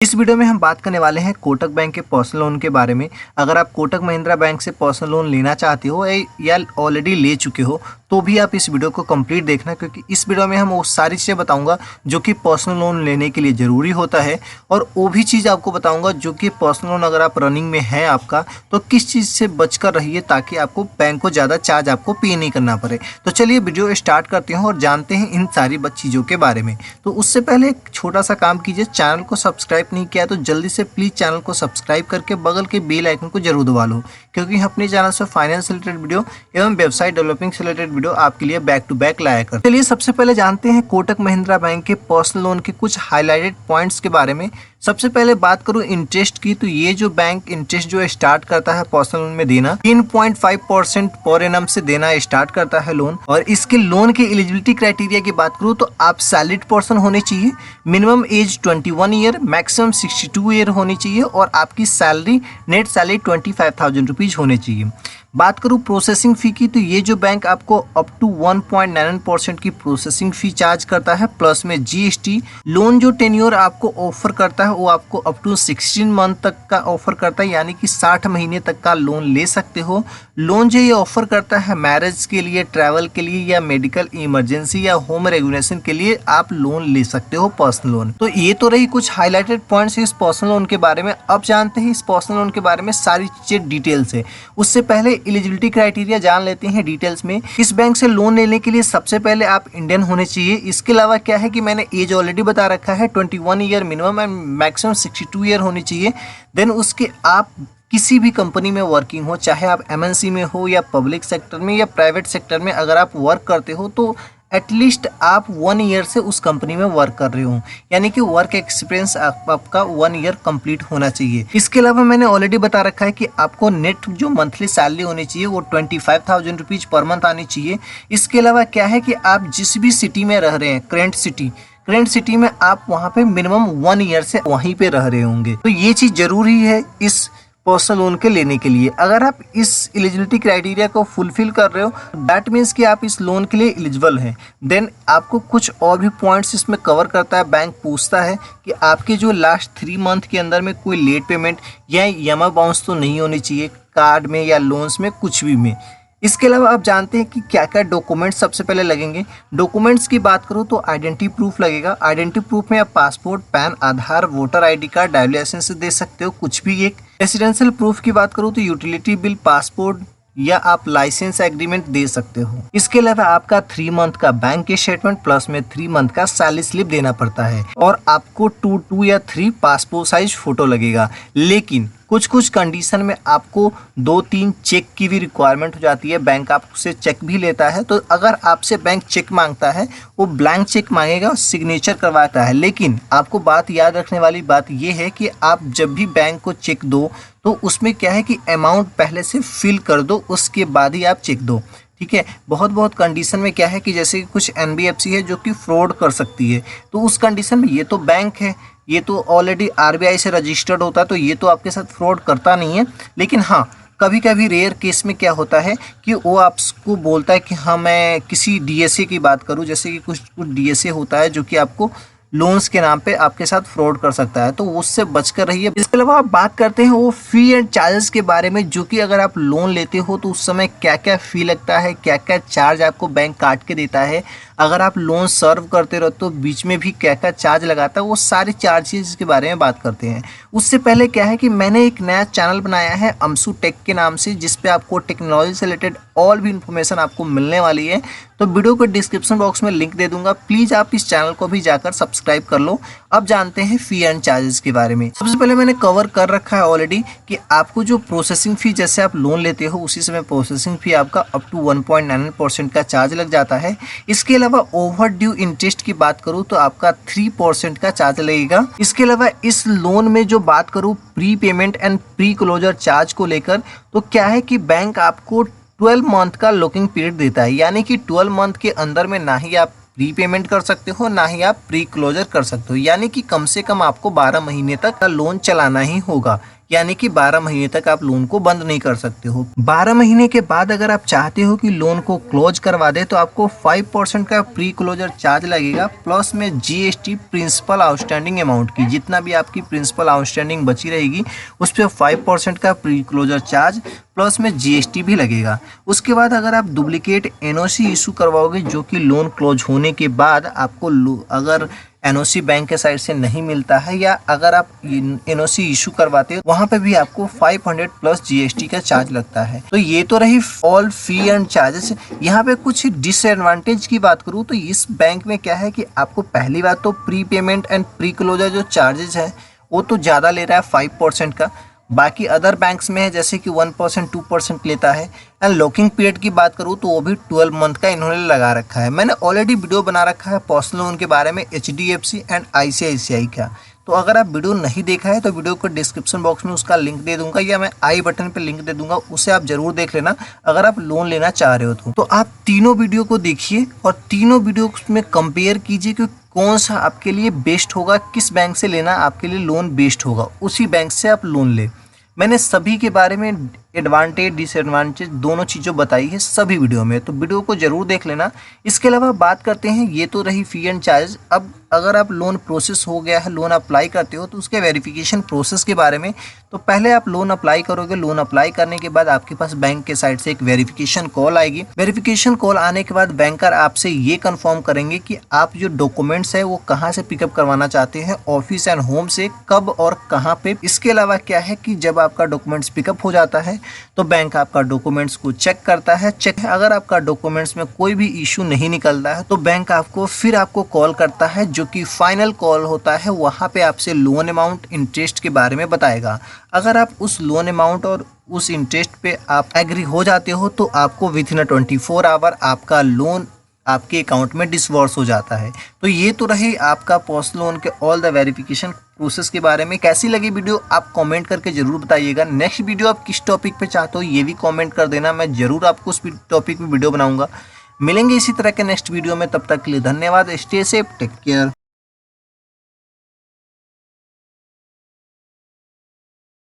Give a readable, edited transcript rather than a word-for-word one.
इस वीडियो में हम बात करने वाले हैं कोटक बैंक के पर्सनल लोन के बारे में। अगर आप कोटक महिंद्रा बैंक से पर्सनल लोन लेना चाहते हो या ऑलरेडी ले चुके हो तो भी आप इस वीडियो को कंप्लीट देखना, क्योंकि इस वीडियो में हम वो सारी चीज़ें बताऊंगा जो कि पर्सनल लोन लेने के लिए ज़रूरी होता है, और वो भी चीज़ आपको बताऊंगा जो कि पर्सनल लोन अगर आप रनिंग में है आपका तो किस चीज़ से बचकर रहिए ताकि आपको बैंक को ज़्यादा चार्ज आपको पे नहीं करना पड़े। तो चलिए वीडियो स्टार्ट करते हैं और जानते हैं इन सारी चीज़ों के बारे में। तो उससे पहले एक छोटा सा काम कीजिए, चैनल को सब्सक्राइब नहीं किया तो जल्दी से प्लीज़ चैनल को सब्सक्राइब करके बगल के बेल आइकन को जरूर दबा लो, क्योंकि अपने चैनल से फाइनेंस से रिलेटेड वीडियो एवं वेबसाइट डेवलपिंग से रिलेटेड वीडियो आपके लिए बैक टू बैक लाया कर। चलिए सबसे पहले जानते हैं कोटक महिंद्रा बैंक के पर्सनल लोन के कुछ हाईलाइटेड पॉइंट्स के बारे में। सबसे पहले बात करूं इंटरेस्ट की, तो ये जो बैंक इंटरेस्ट जो स्टार्ट करता है पर्सनल लोन में देना 3.5% पर एनम से देना स्टार्ट करता है लोन। और इसके लोन के एलिजिबिलिटी क्राइटेरिया की बात करूं तो आप सैलरीड पर्सन होने चाहिए, minimum age 21 year, maximum 62 year होनी चाहिए, और आपकी सैलरी नेट सैलरी 25,000 रुपीज होने चाहिए। बात करूं प्रोसेसिंग फ़ी की, तो ये जो बैंक आपको अप टू 1.99% की प्रोसेसिंग फ़ी चार्ज करता है, प्लस में जीएसटी। लोन जो टेन्योर आपको ऑफर करता है वो आपको अप टू 16 मंथ तक का ऑफर करता है, यानी कि 60 महीने तक का लोन ले सकते हो। लोन जो ये ऑफर करता है मैरिज के लिए, ट्रैवल के लिए, या मेडिकल इमरजेंसी या होम रेगुलेशन के लिए आप लोन ले सकते हो पर्सनल लोन। तो ये तो रही कुछ हाईलाइटेड पॉइंट्स इस पर्सनल लोन के बारे में। अब जानते हैं इस पर्सनल लोन के बारे में सारी चीज़ें डिटेल से। उससे पहले एलिजिबिलिटी क्राइटेरिया जान लेते हैं डिटेल्स में। इस बैंक से लोन लेने के लिए सबसे पहले आप इंडियन होने चाहिए। इसके अलावा क्या है कि मैंने एज ऑलरेडी बता रखा है, 21 year minimum and maximum 62 year होनी चाहिए। देन उसके आप किसी भी कंपनी में वर्किंग हो, चाहे आप एमएनसी में हो या पब्लिक सेक्टर में या प्राइवेट सेक्टर में अगर आप वर्क करते हो तो एटलीस्ट आप 1 ईयर से उस कंपनी में वर्क कर रहे हो, यानी कि वर्क एक्सपीरियंस आपका 1 ईयर कंप्लीट होना चाहिए। इसके अलावा मैंने ऑलरेडी बता रखा है कि आपको नेट जो मंथली सैलरी होनी चाहिए वो 25,000 रुपीज पर मंथ आनी चाहिए। इसके अलावा क्या है कि आप जिस भी सिटी में रह रहे हैं, करेंट सिटी में आप वहाँ पे मिनिमम 1 ईयर से वहीं पे रह रहे होंगे। तो ये चीज़ जरूरी है इस पर्सनल लोन के लेने के लिए। अगर आप इस एलिजिबिलिटी क्राइटेरिया को फुलफिल कर रहे हो दैट मीन्स कि आप इस लोन के लिए एलिजिबल हैं। देन आपको कुछ और भी पॉइंट्स इसमें कवर करता है। बैंक पूछता है कि आपके जो लास्ट 3 मंथ के अंदर में कोई लेट पेमेंट या ईएमआई बाउंस तो नहीं होनी चाहिए, कार्ड में या लोन्स में कुछ भी में। इसके अलावा आप जानते हैं कि क्या क्या डॉक्यूमेंट्स सबसे पहले लगेंगे। डॉक्यूमेंट्स की बात करूं तो आइडेंटिटी प्रूफ लगेगा। आइडेंटिटी प्रूफ में आप passport, PAN, Aadhaar, voter ID card, driving licence दे सकते हो, कुछ भी एक। रेसिडेंशियल प्रूफ की बात करूं तो यूटिलिटी बिल, पासपोर्ट या आप लाइसेंस एग्रीमेंट दे सकते हो। इसके अलावा आपका 3 मंथ का बैंक स्टेटमेंट प्लस में 3 मंथ का सैलरी स्लिप देना पड़ता है, और आपको 2 या 3 पासपोर्ट साइज फोटो लगेगा। लेकिन कुछ कंडीशन में आपको 2-3 चेक की भी रिक्वायरमेंट हो जाती है। बैंक आपसे चेक भी लेता है, तो अगर आपसे बैंक चेक मांगता है वो ब्लैंक चेक मांगेगा और सिग्नेचर करवाता है। लेकिन आपको बात याद रखने वाली बात ये है कि आप जब भी बैंक को चेक दो तो उसमें क्या है कि अमाउंट पहले से फिल कर दो, उसके बाद ही आप चेक दो, ठीक है। बहुत कंडीशन में क्या है कि जैसे कि कुछ एनबीएफसी है जो कि फ्रॉड कर सकती है, तो उस कंडीशन में ये तो बैंक है, ये तो ऑलरेडी आरबीआई से रजिस्टर्ड होता है, तो ये तो आपके साथ फ्रॉड करता नहीं है। लेकिन हाँ, कभी कभी रेयर केस में क्या होता है कि वो आपको बोलता है कि हाँ मैं किसी डीएसए की बात करूँ, जैसे कि कुछ डीएसए होता है जो कि आपको लोन्स के नाम पे आपके साथ फ्रॉड कर सकता है, तो उससे बचकर रहिए। इसके अलावा आप बात करते हैं वो फी एंड चार्जेस के बारे में, जो कि अगर आप लोन लेते हो तो उस समय क्या क्या फ़ी लगता है, क्या क्या चार्ज आपको बैंक काट के देता है। अगर आप लोन सर्व करते रहो तो बीच में भी क्या क्या चार्ज लगाता है, वो सारे चार्जेस के बारे में बात करते हैं। उससे पहले क्या है कि मैंने एक नया चैनल बनाया है अमसू टेक के नाम से, जिसपे आपको टेक्नोलॉजी से रिलेटेड ऑल भी इन्फॉर्मेशन आपको मिलने वाली है। तो वीडियो को डिस्क्रिप्शन बॉक्स में लिंक दे दूंगा, प्लीज़ आप इस चैनल को भी जाकर सब्सक्राइब कर लो। अब जानते हैं फ़ी एंड चार्जेस के बारे में। सबसे पहले मैंने कवर कर रखा है ऑलरेडी कि आपको जो प्रोसेसिंग फ़ी, जैसे आप लोन लेते हो उसी समय प्रोसेसिंग फ़ी आपका अप टू 1.99% का चार्ज लग जाता है। इसके अलावा ओवर ड्यू इंटरेस्ट की बात करूँ तो आपका 3% का चार्ज लगेगा। इसके अलावा इस लोन में जो बात करूँ pre payment and pre closure charge को लेकर, तो क्या है कि बैंक आपको 12 मंथ का लॉकिंग पीरियड देता है, यानी कि 12 मंथ के अंदर में ना ही आप प्री पेमेंट कर सकते हो ना ही आप प्री क्लोजर कर सकते हो, यानी कि कम से कम आपको 12 महीने तक का लोन चलाना ही होगा। यानी कि 12 महीने तक आप लोन को बंद नहीं कर सकते हो। 12 महीने के बाद अगर आप चाहते हो कि लोन को क्लोज करवा दे तो आपको 5% का प्री क्लोजर चार्ज लगेगा, प्लस में GST प्रिंसिपल आउटस्टैंडिंग अमाउंट की, जितना भी आपकी प्रिंसिपल आउटस्टैंडिंग बची रहेगी उस पर 5% का प्री क्लोजर चार्ज प्लस में GST भी लगेगा। उसके बाद अगर आप डुप्लीकेट NOC इशू करवाओगे, जो कि लोन क्लोज होने के बाद आपको अगर NOC बैंक के साइड से नहीं मिलता है या अगर आप NOC इशू करवाते हो वहां पे भी आपको 500 प्लस GST का चार्ज लगता है। तो ये तो रही ऑल फी एंड चार्जेस। यहाँ पे कुछ डिसएडवांटेज की बात करूँ तो इस बैंक में क्या है कि आपको पहली बात तो pre payment and pre closure जो चार्जेस है वो तो ज़्यादा ले रहा है 5% का। बाकी अदर बैंक्स में है जैसे कि 1% 2% लेता है। एंड लॉकिंग पीरियड की बात करूँ तो वो भी 12 मंथ का इन्होंने लगा रखा है। मैंने ऑलरेडी वीडियो बना रखा है पर्सनल लोन के बारे में HDFC एंड ICICI का, तो अगर आप वीडियो नहीं देखा है तो वीडियो को डिस्क्रिप्शन बॉक्स में उसका लिंक दे दूंगा या मैं आई बटन पे लिंक दे दूंगा, उसे आप जरूर देख लेना अगर आप लोन लेना चाह रहे हो तो आप तीनों वीडियो को देखिए और तीनों वीडियो में कंपेयर कीजिए कि कौन सा आपके लिए बेस्ट होगा, किस बैंक से लेना आपके लिए लोन बेस्ट होगा, उसी बैंक से आप लोन ले। मैंने सभी के बारे में एडवांटेज डिसएडवांटेज दोनों चीज़ों बताई है सभी वीडियो में, तो वीडियो को जरूर देख लेना। इसके अलावा बात करते हैं, ये तो रही फी एंड चार्ज। अब अगर आप लोन प्रोसेस हो गया है, लोन अप्लाई करते हो तो उसके वेरिफिकेशन प्रोसेस के बारे में, तो पहले आप लोन अप्लाई करोगे। लोन अप्लाई करने के बाद आपके पास बैंक के साइड से एक वेरिफिकेशन कॉल आएगी। वेरिफिकेशन कॉल आने के बाद बैंकर आपसे ये कंफर्म करेंगे कि आप जो डॉक्यूमेंट्स है वो कहाँ से पिकअप करवाना चाहते हैं, ऑफिस एंड होम से, कब और कहाँ पे। इसके अलावा क्या है कि जब आपका डॉक्यूमेंट्स पिकअप हो जाता है तो बैंक आपका डॉक्यूमेंट्स को चेक करता है। अगर आपका डॉक्यूमेंट्स में कोई भी इशू नहीं निकलता है तो बैंक आपको कॉल करता है, जो कि फाइनल कॉल होता है। वहाँ पे आपसे लोन अमाउंट, इंटरेस्ट के बारे में बताएगा। अगर आप उस लोन अमाउंट और उस इंटरेस्ट पे आप एग्री हो जाते हो तो आपको विथिन 24 आवर आपका लोन आपके अकाउंट में डिसबर्स हो जाता है। तो ये तो रही आपका पर्सनल लोन के ऑल द वेरिफिकेशन प्रोसेस के बारे में। कैसी लगी वीडियो आप कमेंट करके जरूर बताइएगा। नेक्स्ट वीडियो आप किस टॉपिक पे चाहते हो ये भी कमेंट कर देना, मैं जरूर आपको उस टॉपिक में वीडियो बनाऊंगा। मिलेंगे इसी तरह के नेक्स्ट वीडियो में, तब तक के लिए धन्यवाद। Stay safe, take care.